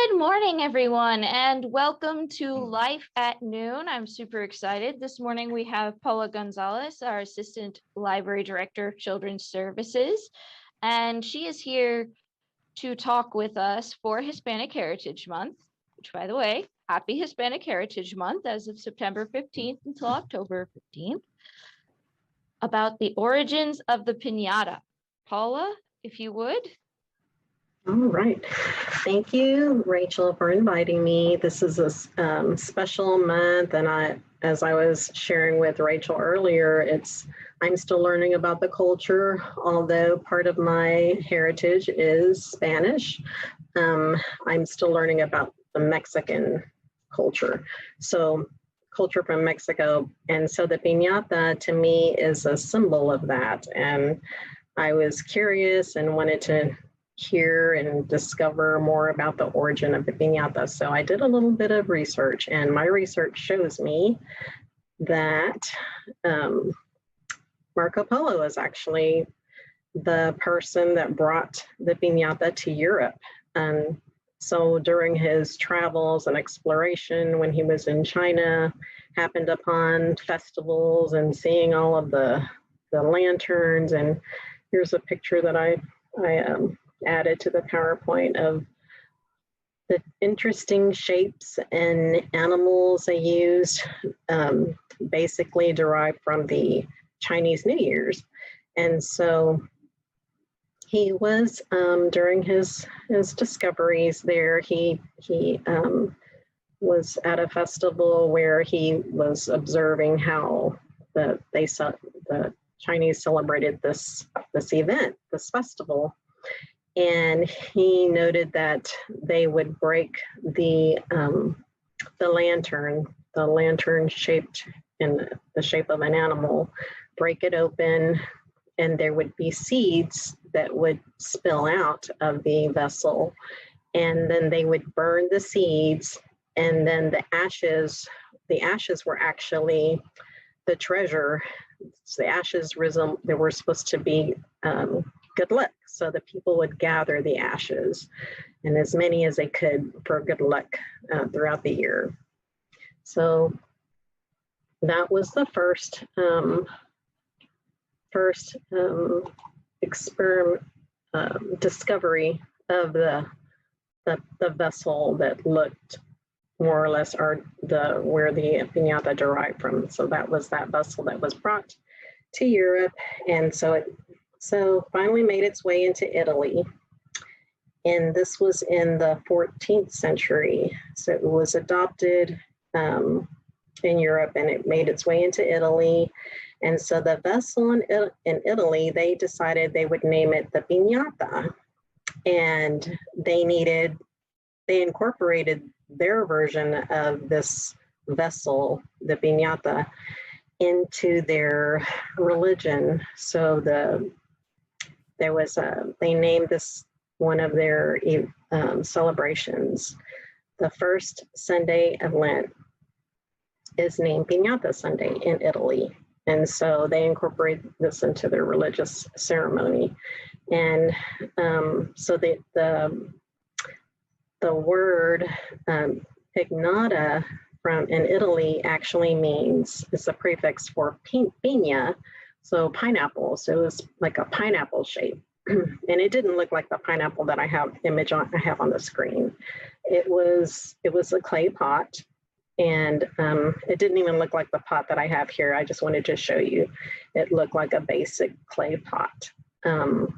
Good morning, everyone, and welcome to Life at Noon. I'm super excited. This morning we have Paula Gonzales, our Assistant Library Director of Children's Services, and she is here to talk with us for Hispanic Heritage Month, which, by the way, happy Hispanic Heritage Month as of September 15th until October 15th, about the origins of the piñata. Paula, if you would. All right. Thank you, Rachel, for inviting me. This is a special month, and as I was sharing with Rachel earlier, I'm still learning about the culture, although part of my heritage is Spanish. I'm still learning about the Mexican culture. So culture from Mexico. And so the piñata to me is a symbol of that. And I was curious and wanted to hear and discover more about the origin of the piñata. So I did a little bit of research, and my research shows me that Marco Polo is actually the person that brought the piñata to Europe. And so during his travels and exploration, when he was in China, happened upon festivals and seeing all of the lanterns. And here's a picture that I added to the PowerPoint of the interesting shapes and animals they used, basically derived from the Chinese New Year's. And so he was, during his discoveries there, he was at a festival where he was observing how the Chinese celebrated this event, this festival. And he noted that they would break the lantern shaped in the shape of an animal, break it open, and there would be seeds that would spill out of the vessel. And then they would burn the seeds, and then the ashes were actually the treasure. So the ashes they were supposed to be good luck. So the people would gather the ashes, and as many as they could for good luck throughout the year. So that was the first discovery of the vessel that looked more or less where the piñata derived from. So that was that vessel that was brought to Europe, and so finally made its way into Italy. And this was in the 14th century. So it was adopted in Europe, and it made its way into Italy. And so the vessel in Italy, they decided they would name it the Piñata. And they incorporated their version of this vessel, the Piñata, into their religion. So they named this one of their celebrations. The first Sunday of Lent is named Piñata Sunday in Italy. And so they incorporate this into their religious ceremony. And so the word piñata in Italy actually it's a prefix for piña, so pineapple. So it was like a pineapple shape. And it didn't look like the pineapple that I have on the screen. It was a clay pot, and it didn't even look like the pot that I have here. I just wanted to show you. It looked like a basic clay pot. And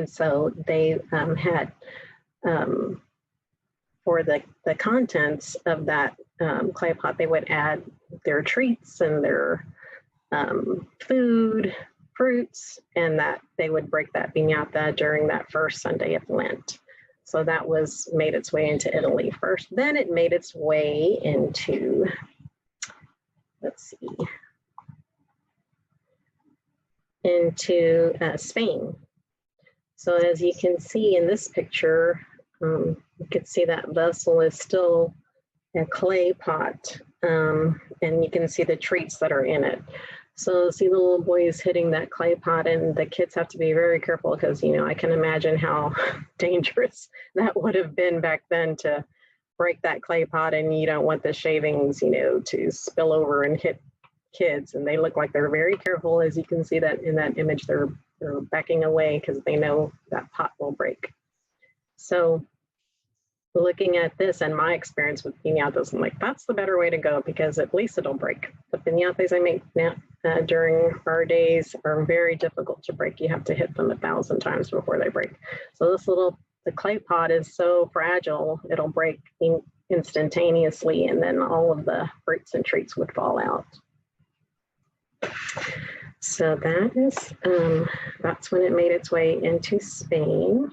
so they had, for the contents of that clay pot, they would add their treats and their food, fruits, and that they would break that piñata during that first Sunday of Lent. So that made its way into Italy first. Then it made its way into, Spain. So as you can see in this picture, you can see that vessel is still a clay pot, and you can see the treats that are in it. So see the little boys hitting that clay pot, and the kids have to be very careful because, I can imagine how dangerous that would have been back then to break that clay pot, and you don't want the shavings, you know, to spill over and hit kids. And they look like they're very careful. As you can see that in that image, they're backing away because they know that pot will break. So looking at this and my experience with piñatas, I'm like, that's the better way to go, because at least it'll break. The piñatas I make now during our days are very difficult to break. You have to hit them 1,000 times before they break. So this the clay pot is so fragile, it'll break instantaneously, and then all of the fruits and treats would fall out. So that is, that's when it made its way into Spain.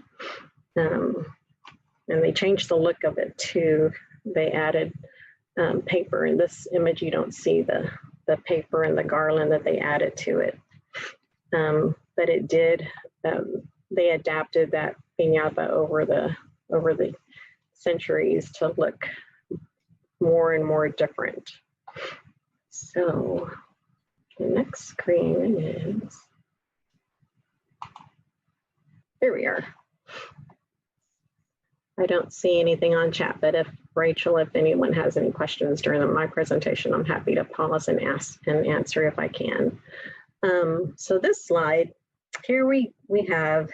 And they changed the look of it too. They added paper. In this image, you don't see the paper and the garland that they added to it. But it did, they adapted that piñata over the centuries to look more and more different. So the next screen is, here we are. I don't see anything on chat, but if Rachel, if anyone has any questions during my presentation, I'm happy to pause and ask and answer if I can. So this slide, here we have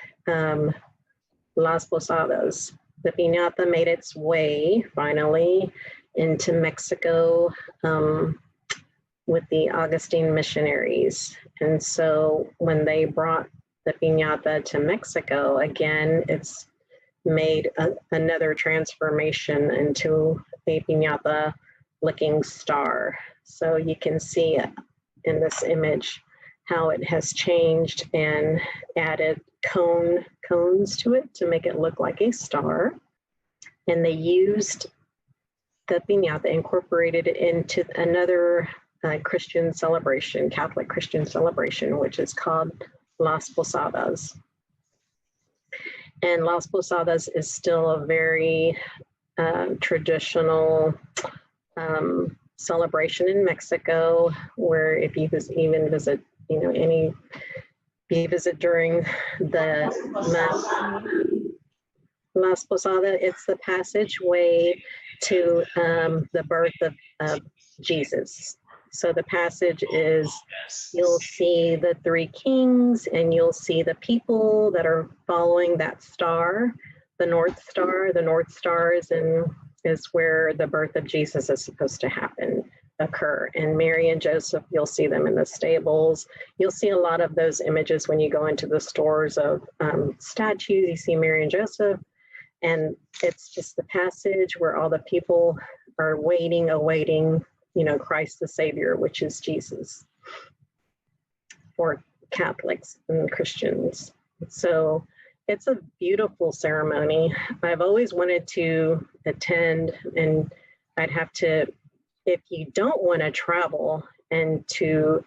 Las Posadas. The piñata made its way finally into Mexico with the Augustine missionaries. And so when they brought the piñata to Mexico, again, it's made another transformation into a piñata looking star. So you can see in this image how it has changed and added cones to it to make it look like a star. And they used the piñata, incorporated it into another Christian celebration, Catholic Christian celebration, which is called Las Posadas. And Las Posadas is still a very traditional celebration in Mexico, where if you even visit, you know, if you visit during the Las Posadas, it's the passageway to the birth of Jesus. So the passage is, you'll see the three kings, and you'll see the people that are following that star, the North Star. The North Star is where the birth of Jesus is supposed to occur. And Mary and Joseph, you'll see them in the stables. You'll see a lot of those images when you go into the stores of statues. You see Mary and Joseph, and it's just the passage where all the people are awaiting, you know, Christ the Savior, which is Jesus, for Catholics and Christians. So it's a beautiful ceremony. I've always wanted to attend, and I'd have to, if you don't want to travel and to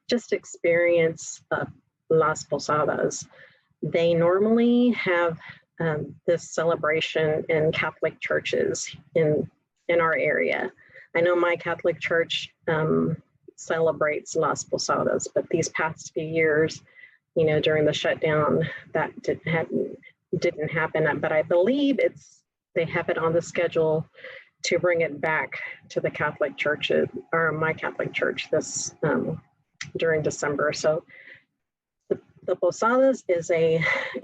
just experience Las Posadas, they normally have this celebration in Catholic churches in our area. I know my Catholic church celebrates Las Posadas, but these past few years, you know, during the shutdown, that didn't happen. But I believe they have it on the schedule to bring it back to the Catholic church, or my Catholic church, this during December. So the Posadas is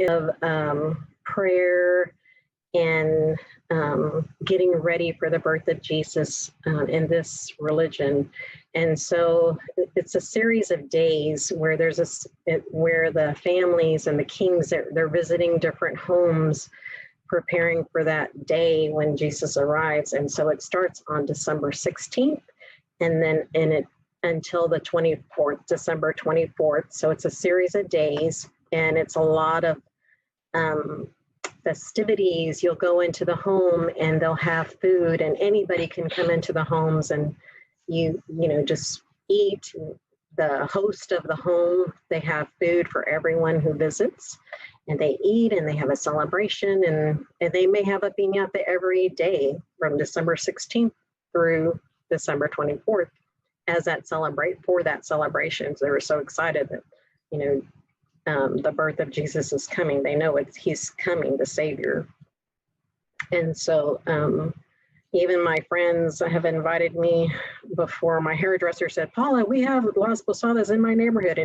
of prayer and getting ready for the birth of Jesus in this religion. And so it's a series of days where where the families and the kings, they're visiting different homes, preparing for that day when Jesus arrives. And so it starts on December 16th, and then until the 24th, December 24th. So it's a series of days, and it's a lot of festivities. You'll go into the home and they'll have food, and anybody can come into the homes, and you know, just eat. The host of the home, they have food for everyone who visits, and they eat, and they have a celebration, and they may have a piñata every day from December 16th through December 24th as that celebration. So they were so excited that, you the birth of Jesus is coming. They know he's coming, the Savior. And so even my friends have invited me before. My hairdresser said, Paula, we have Las Posadas in my neighborhood,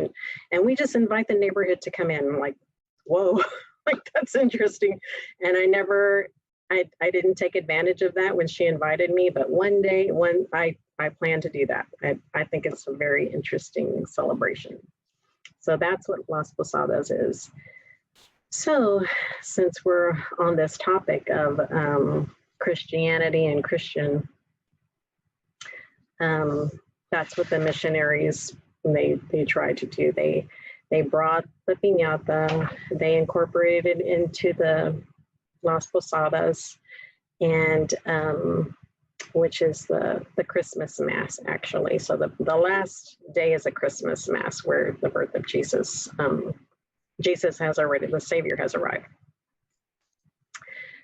and we just invite the neighborhood to come in. I'm like, whoa, like that's interesting. And I didn't take advantage of that when she invited me, but one day when I plan to do that. I think it's a very interesting celebration. So that's what Las Posadas is. So since we're on this topic of Christianity and Christian, that's what the missionaries, they tried to do. They brought the piñata, they incorporated into the Las Posadas, and which is the Christmas Mass, actually. So the last day is a Christmas Mass where the birth of Jesus, Jesus has already, the Savior has arrived.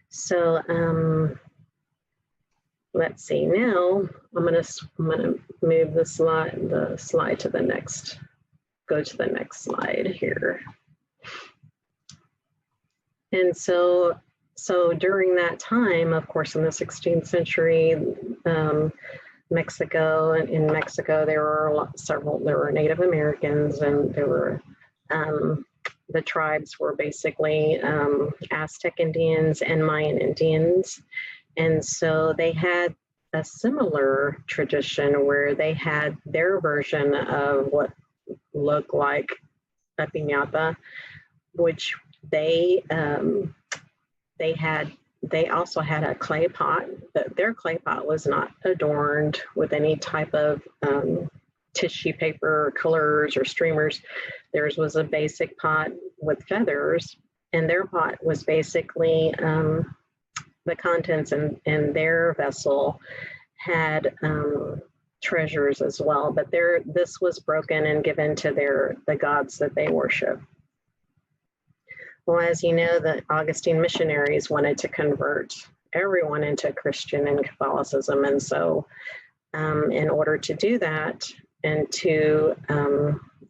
So let's see, now I'm gonna move the slide to the next, go to the next slide here. And so during that time, of course, in the 16th century, Mexico, and in Mexico, there were Native Americans, and there were, the tribes were basically Aztec Indians and Mayan Indians. And so they had a similar tradition where they had their version of what looked like a piñata, which they also had a clay pot, but their clay pot was not adorned with any type of tissue paper colors or streamers. Theirs was a basic pot with feathers, and their pot was basically the contents in their vessel had treasures as well, but this was broken and given to the gods that they worship. Well, as you know, the Augustine missionaries wanted to convert everyone into Christian and Catholicism, and so in order to do that and to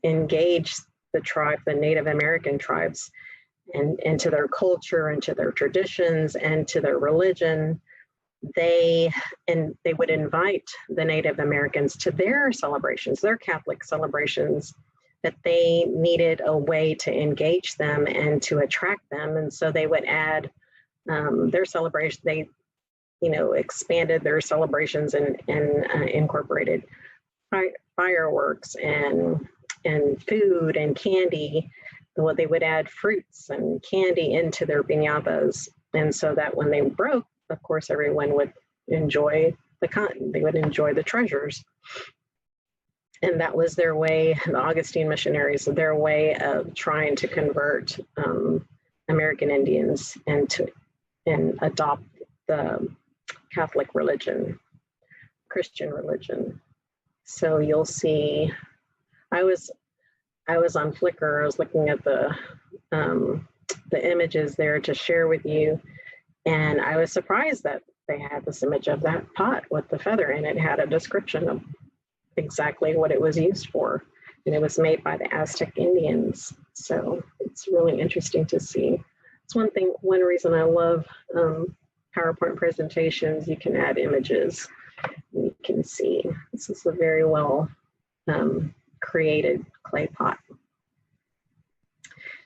engage the Native American tribes and into their culture, into their traditions, and to their religion, they would invite the Native Americans to their celebrations, their Catholic celebrations, that they needed a way to engage them and to attract them. And so they would add their celebration, they, expanded their celebrations and incorporated fireworks and food and candy. Well, they would add fruits and candy into their piñatas. And so that when they broke, of course, everyone would enjoy they would enjoy the treasures. And that was their way, the Augustine missionaries, their way of trying to convert American Indians and adopt the Catholic religion, Christian religion. So you'll see, I was on Flickr. I was looking at the images there to share with you, and I was surprised that they had this image of that pot with the feather, and it had a description of exactly what it was used for, and it was made by the Aztec Indians. So it's really interesting to see. It's one reason I love PowerPoint presentations. You can add images. You can see this is a very well created clay pot.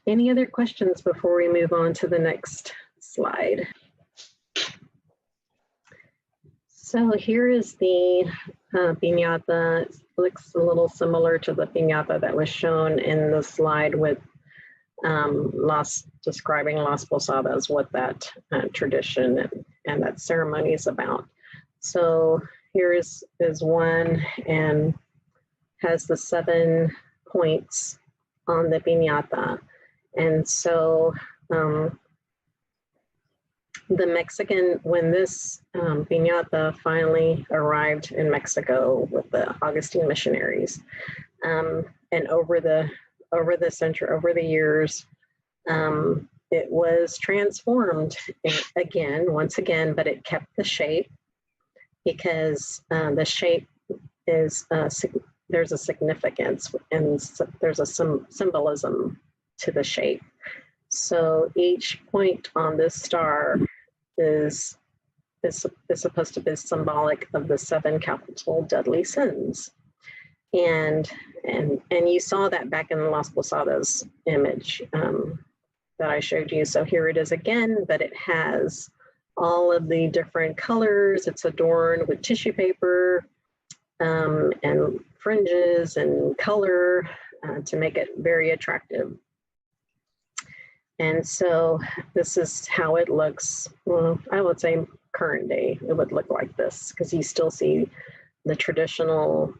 Any other questions before we move on to the next slide? So here is the piñata. It looks a little similar to the piñata that was shown in the slide with describing Las Posadas, what that tradition and that ceremony is about. So here is one, and has the 7 points on the piñata. And so the Mexican, when this piñata finally arrived in Mexico with the Augustine missionaries, and over the years, it was transformed once again, but it kept the shape, because the shape is there's a significance and there's a symbolism to the shape. So each point on this star is supposed to be symbolic of the 7 capital deadly sins. And you saw that back in the Las Posadas image that I showed you. So here it is again, but it has all of the different colors. It's adorned with tissue paper and fringes and color to make it very attractive. And so this is how it looks. Well, I would say current day, it would look like this, because you still see the traditional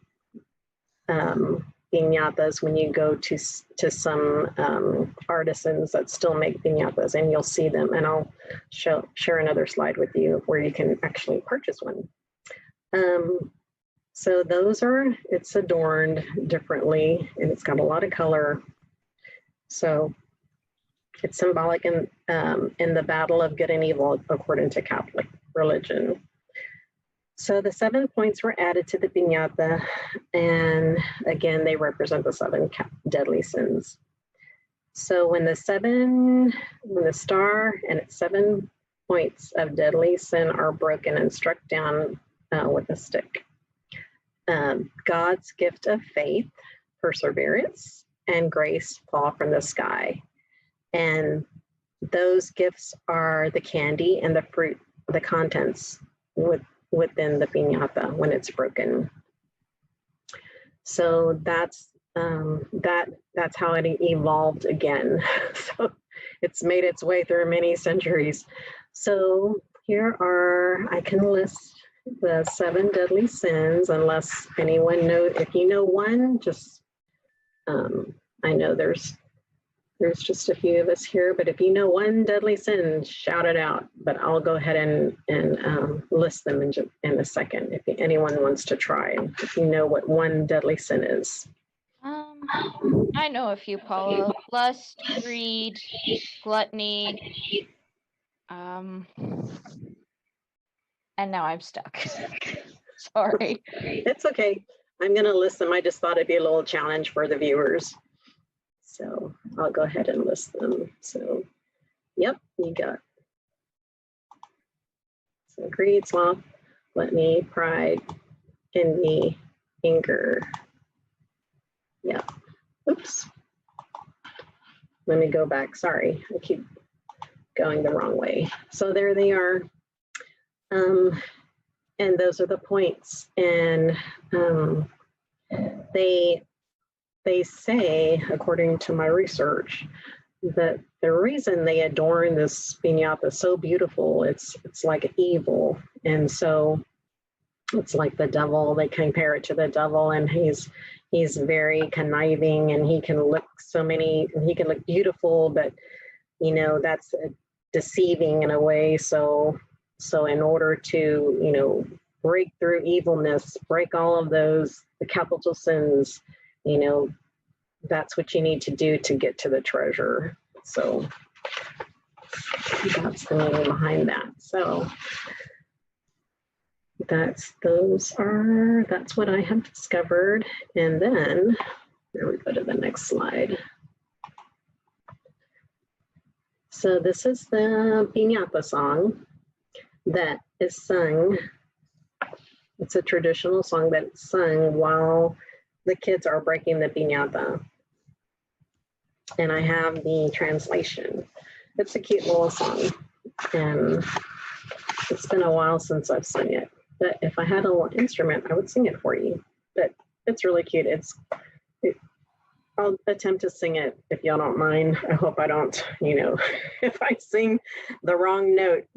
piñatas when you go to some artisans that still make piñatas, and you'll see them. And I'll share another slide with you where you can actually purchase one. So those are, it's adorned differently, and it's got a lot of color. So it's symbolic in the battle of good and evil according to Catholic religion. So the 7 points were added to the piñata, and again, they represent the 7 deadly sins. So when the star and its 7 points of deadly sin are broken and struck down with a stick, God's gift of faith, perseverance, and grace fall from the sky. And those gifts are the candy and the fruit, the contents within the piñata when it's broken. So that's how it evolved again. So it's made its way through many centuries. So here are, I can list the 7 deadly sins, unless anyone knows. If you know one, just I know there's just a few of us here, but if you know one deadly sin, shout it out. But I'll go ahead and list them in a second if anyone wants to try. If you know what one deadly sin is. I know a few, Paula. Lust, greed, gluttony, and now I'm stuck. Sorry. It's okay. I'm going to list them. I just thought it'd be a little challenge for the viewers. So I'll go ahead and list them. So, yep, you got. So greed, sloth, gluttony, pride, envy, anger. Yeah. Oops. Let me go back. Sorry, I keep going the wrong way. So there they are. And those are the points. And they say, according to my research, that the reason they adorn this piñata so beautiful, it's like evil. And so it's like the devil. They compare it to the devil, and he's very conniving, and he can look beautiful, but that's deceiving in a way. So in order to break through evilness, break all of the capital sins, that's what you need to do to get to the treasure. So that's the meaning behind that. So that's what I have discovered. And then here we go to the next slide. So this is the Piñata song that is sung. It's a traditional song that's sung while the kids are breaking the piñata. And I have the translation. It's a cute little song, and it's been a while since I've sung it. But if I had a little instrument, I would sing it for you. But it's really cute. I'll attempt to sing it if y'all don't mind. I hope I don't, if I sing the wrong note,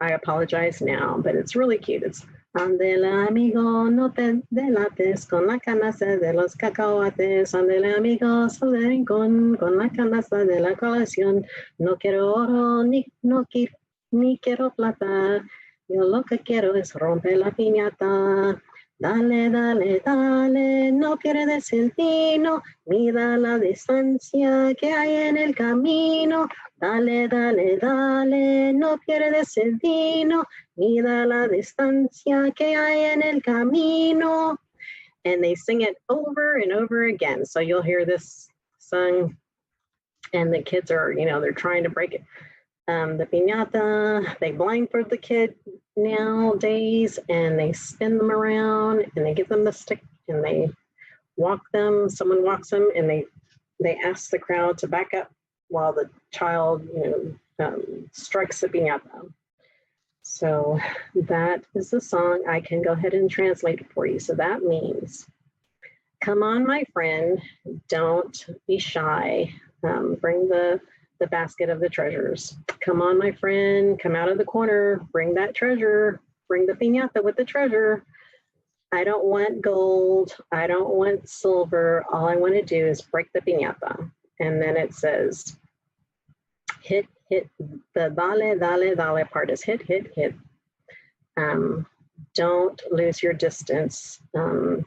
I apologize now, but it's really cute. It's Andele amigo, no te delates con la canasta de los cacahuates. Andele amigo, sal del rincón con la canasta de la colación. No quiero oro, ni quiero plata. Yo lo que quiero es romper la piñata. Dale, dale, dale, no pierdes el tino. Mira la distancia que hay en el camino. Dale, dale, dale, no pierdes el tino. Mira la distancia que hay en el camino. And they sing it over and over again. So you'll hear this sung and the kids are, they're trying to break it. The piñata, they blindfold the kid nowadays, and they spin them around, and they give them the stick, and they walk them. Someone walks them, and they ask the crowd to back up while the child, strikes the piñata. So that is the song. I can go ahead and translate it for you. So that means, come on, my friend, don't be shy. Bring the basket of the treasures. Come on, my friend, come out of the corner, bring that treasure, bring the piñata with the treasure. I don't want gold, I don't want silver. All I want to do is break the piñata. And then it says, hit, the dale part is hit. Don't lose your distance, and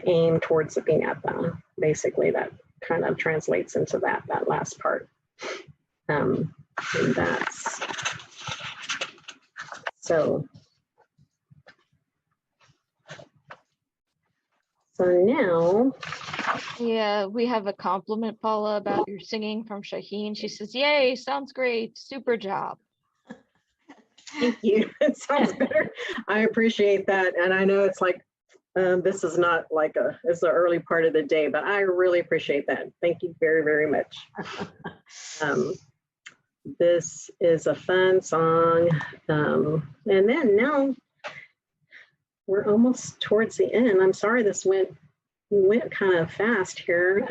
aim towards the piñata. Basically, that kind of translates into that last part. And that's so now. Yeah, we have a compliment, Paula, about your singing from Shaheen. She says, "Yay, sounds great, super job." Thank you. It sounds better. I appreciate that, and I know it's like this is not like it's the early part of the day, but I really appreciate that. Thank you very, very much. This is a fun song, and then now we're almost towards the end. I'm sorry this went kind of fast here,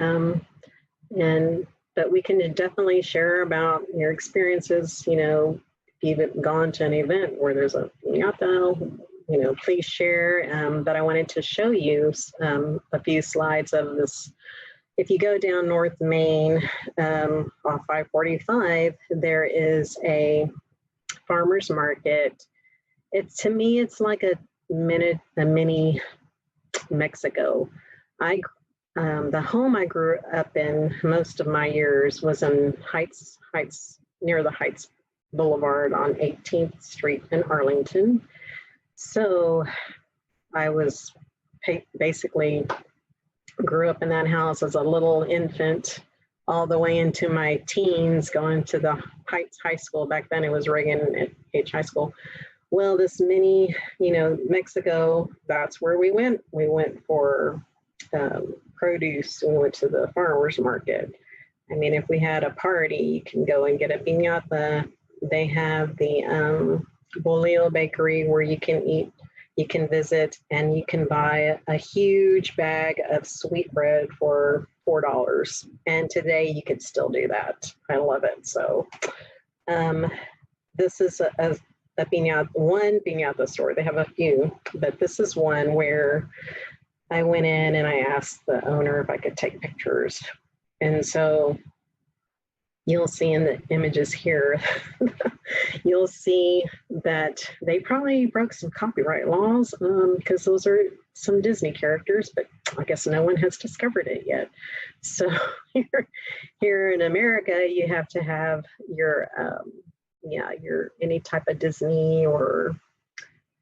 but we can definitely share about your experiences. If you've gone to an event where there's a piñata, please share. But I wanted to show you a few slides of this. If you go down North Main off 545, there is a farmer's market. To me, it's like a mini Mexico. The home I grew up in most of my years was in Heights, near the Heights Boulevard on 18th Street in Arlington. So I was basically grew up in that house as a little infant all the way into my teens, going to the Heights High School. Back then it was Reagan H High School. Well, this mini, Mexico, that's where we went. We went for produce. We went to the farmer's market. I mean, if we had a party, you can go and get a piñata. They have the Bolitos Bakery where you can eat, you can visit, and you can buy a huge bag of sweetbread for $4. And today you could still do that. I love it. So this is a piñata, one piñata store. They have a few, but this is one where I went in and I asked the owner if I could take pictures. And so you'll see in the images here, you'll see that they probably broke some copyright laws because those are some Disney characters, but I guess no one has discovered it yet. So here in America, you have to have your any type of Disney or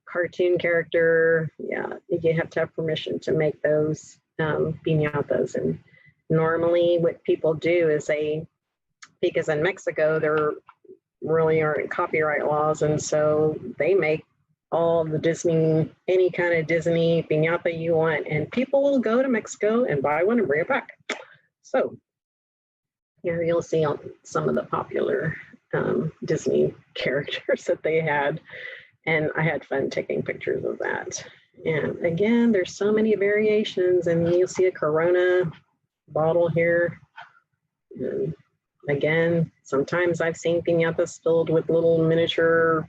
cartoon character. Yeah, you have to have permission to make those piñatas. And normally what people do is because in Mexico, there really aren't copyright laws. And so they make all the Disney, any kind of Disney piñata you want. And people will go to Mexico and buy one and bring it back. So here you'll see some of the popular Disney characters that they had. And I had fun taking pictures of that. And again, there's so many variations, and you'll see a Corona bottle here. And again, sometimes I've seen piñatas filled with little miniature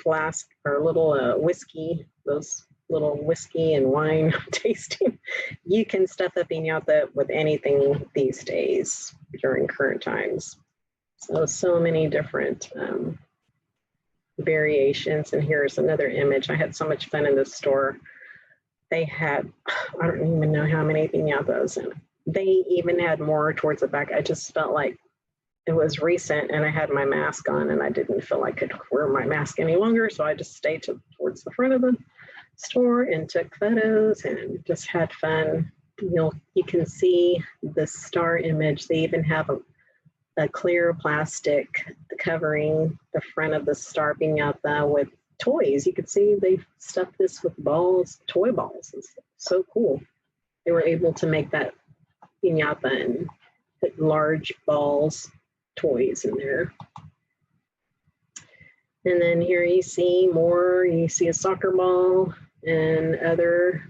flask or little whiskey, those little whiskey and wine tasting. You can stuff a piñata with anything these days during current times. So many different variations. And here's another image. I had so much fun in this store. They had, I don't even know how many piñatas, and they even had more towards the back. I just felt like it was recent and I had my mask on and I didn't feel I could wear my mask any longer. So I just stayed towards the front of the store and took photos and just had fun. You can see the star image. They even have a clear plastic covering the front of the star piñata with toys. You could see they stuffed this with balls, toy balls. It's so cool. They were able to make that piñata and put large balls, toys in there. And then here you see more, you see a soccer ball and other,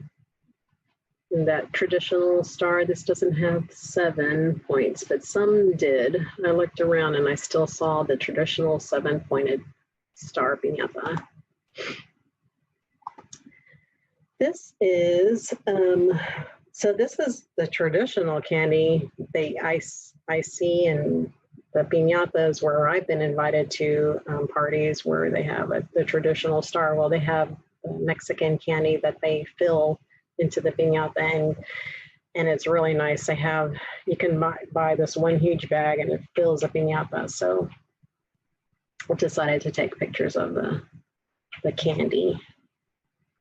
and that traditional star. This doesn't have 7 points, but some did. I looked around and I still saw the traditional 7-pointed star piñata. This is, so this is the traditional candy I see in the piñatas where I've been invited to parties where they have the traditional star. Well, they have Mexican candy that they fill into the piñata, and it's really nice. They have, you can buy this one huge bag and it fills a piñata. So I decided to take pictures of the candy.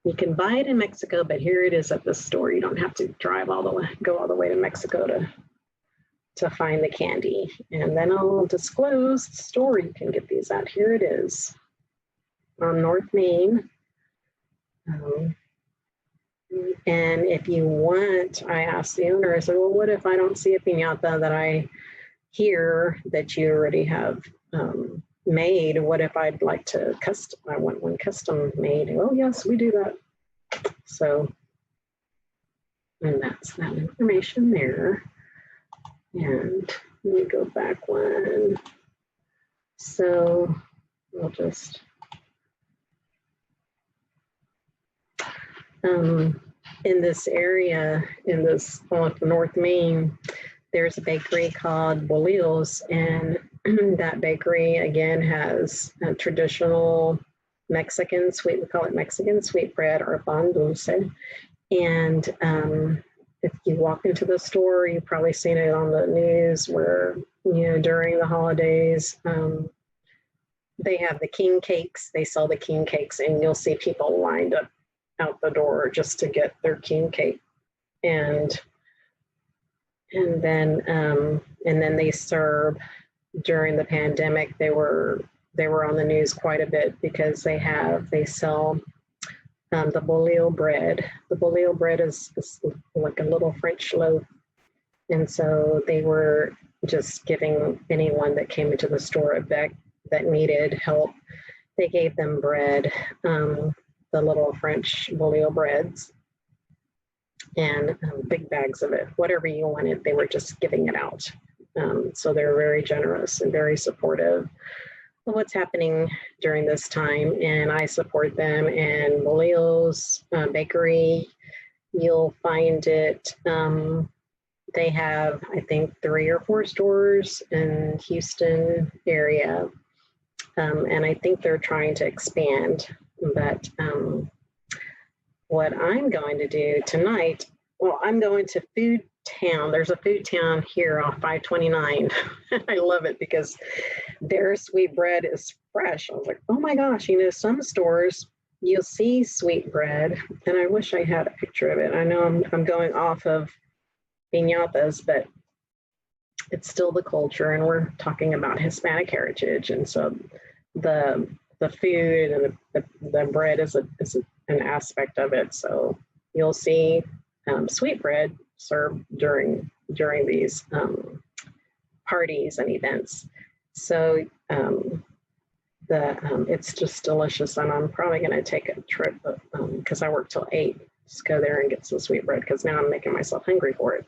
You can buy it in Mexico, but here it is at the store. You don't have to drive all the way, go all the way to Mexico to find the candy. And then I'll disclose the store you can get these at. Here it is on North Main. And if you want, I asked the owner, I said, well, what if I don't see a piñata that I hear that you already have made? What if I'd like to I want one custom made? Oh, yes, we do that. So, and that's that information there. And let me go back one. So we'll just, in this area, in this North Main, there's a bakery called Bolitos, and that bakery again has a traditional Mexican sweet, we call it Mexican sweetbread or pan dulce. And if you walk into the store, you've probably seen it on the news where, you know, during the holidays, they have the king cakes, they sell the king cakes, and you'll see people lined up out the door just to get their king cake. And then they serve, during the pandemic, they were on the news quite a bit because they sell the bolillo bread. The bolillo bread is like a little French loaf. And so they were just giving anyone that came into the store that needed help, they gave them bread, the little French bolillo breads, and big bags of it, whatever you wanted, they were just giving it out. So they're very generous and very supportive of what's happening during this time, and I support them. And Bolitos Bakery, you'll find it. They have, I think, 3 or 4 stores in Houston area, and I think they're trying to expand. But what I'm going to do tonight, well, I'm going to Food Town. There's a Food Town here off 529. I love it because their sweet bread is fresh. I was like, oh my gosh, you know, some stores you'll see sweet bread, and I wish I had a picture of it. I know I'm going off of piñatas, but it's still the culture, and we're talking about Hispanic heritage, and so the food and the bread is an aspect of it. So you'll see sweet bread served during these parties and events. So it's just delicious, and I'm probably going to take a trip because I work till 8. Just go there and get some sweet bread because now I'm making myself hungry for it.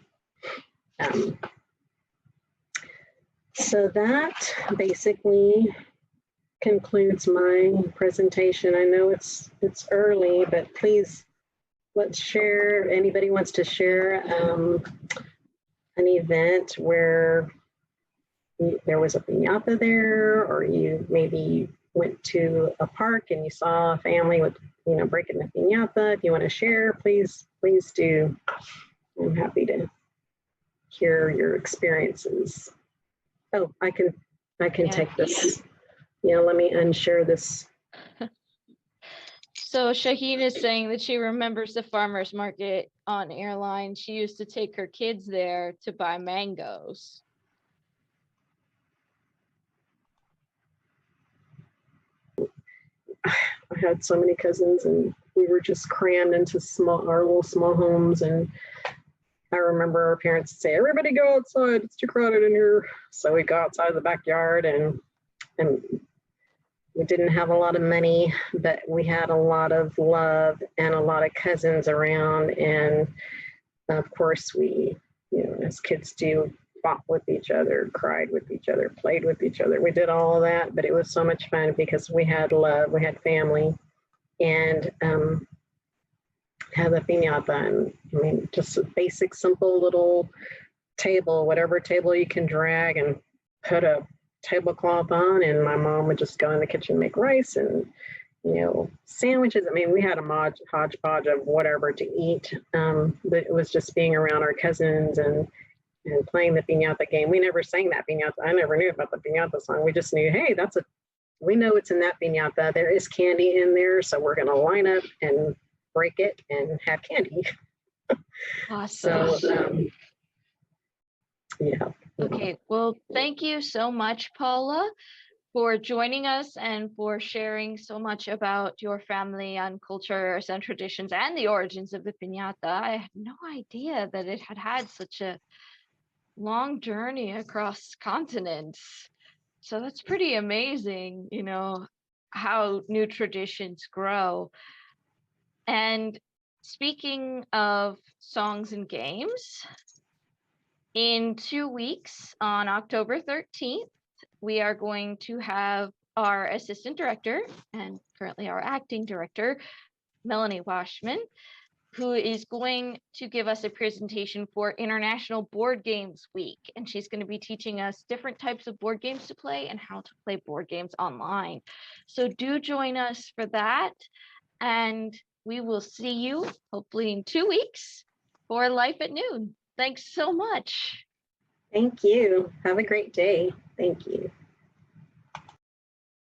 So that basically concludes my presentation. I know it's early, but please let's share. If anybody wants to share an event where there was a piñata there, or you maybe went to a park and you saw a family with, you know, breaking the piñata. If you want to share, please do. I'm happy to hear your experiences. Oh, I can take this. You know, let me unshare this. So Shaheen is saying that she remembers the farmer's market on Airline. She used to take her kids there to buy mangoes. had so many cousins, and we were just crammed into our little small homes. And I remember our parents say, "Everybody go outside, it's too crowded in here." So we go outside the backyard, and we didn't have a lot of money, but we had a lot of love and a lot of cousins around. And of course, we, as kids do, fought with each other, cried with each other, played with each other. We did all of that, but it was so much fun because we had love, we had family, and had the piñata. And I mean, just a basic, simple little table, whatever table you can drag, and put a tablecloth on, and my mom would just go in the kitchen, make rice and sandwiches. I mean, we had a hodgepodge of whatever to eat, but it was just being around our cousins and playing the piñata game. We never sang that piñata. I never knew about the piñata song. We just knew, hey, we know it's in that piñata. There is candy in there, so we're going to line up and break it and have candy. Awesome. So, yeah. Okay, well, thank you so much, Paula, for joining us and for sharing so much about your family and cultures and traditions and the origins of the piñata. I had no idea that it had such a long journey across continents. So that's pretty amazing, how new traditions grow. And speaking of songs and games, in 2 weeks on October 13th, we are going to have our assistant director and currently our acting director, Melanie Washman, who is going to give us a presentation for International Board Games Week. And she's going to be teaching us different types of board games to play and how to play board games online. So do join us for that. And we will see you hopefully in 2 weeks for Life at Noon. Thanks so much. Thank you. Have a great day. Thank you.